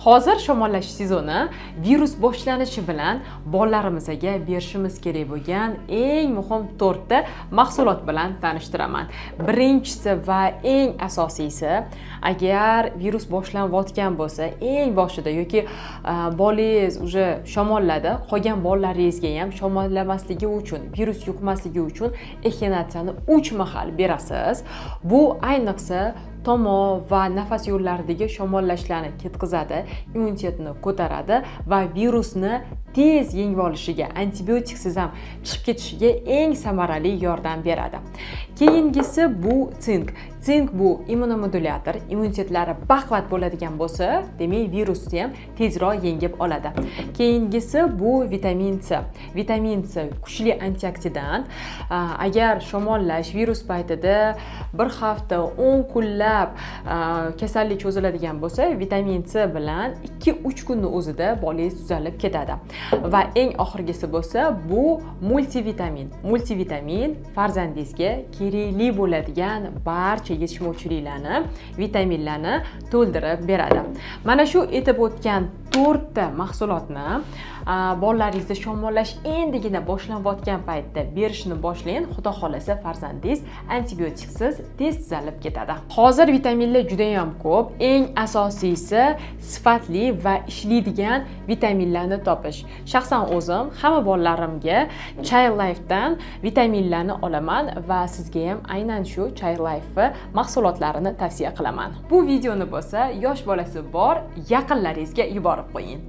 Hozir shamollash sezoni virus boshlanishi bilan bolalarimizga berishimiz kerak bo'lgan eng muhim 4 ta mahsulot bilan tanishtiraman. Birinchisi va eng asosiysi, agar virus boshlanayotgan bo'lsa, eng boshida yoki bolangiz уже shamolladi, qolgan bolalaringizga ham shamollamasligi uchun, virus yuqmasligi uchun echinatsiyani 3 mahal berasiz. Bu ayniqsa tomo va nafas yo'llaridagi shamollashlarni ketkazadi, immunitetni ko'taradi va virusni tez yengib olishiga, antibiotiksiz ham chiqib ketishiga eng samarali yordam beradi. Keyingisi bu sink. Sink bu immunomodulyator, immunitetlari baquvvat bo'ladigan bo'lsa, demak virusni ham tezroq yengib oladi. Keyingisi bu vitamin C. Vitamin C kuchli antioksidant. Agar shamollash virus paytida bir hafta, 10 kunlab kasallik cho'ziladigan bo'lsa, vitamin C bilan 2-3 kunning o'zida bolangiz tuzalib ketadi. Va eng oxirgisi bo'lsa, bu multivitamin. Multivitamin farzandingizga kerakli bo'ladigan barcha yetishmovchiliklarni, vitaminlarni to'ldirib beradi. Mana shu aytib o'tgan 4 ta mahsulotni bolalaringizda shamollash endigina boshlanayotgan paytda berishni boshlang. Xudo xolasa farzandingiz antibiotiksiz tez tuzalib ketadi. Hozir vitaminlar juda ham ko'p. Eng asosiysi sifatli va ishlaydigan vitaminlarni topish. Shaxsan o'zim hamma bolalarimga ChildLife'dan vitaminlarni olaman va sizga ham aynan shu ChildLife mahsulotlarini tavsiya qilaman. Bu videoni bo'lsa, yosh bolasi bor yaqinlaringizga yuborib qo'ying.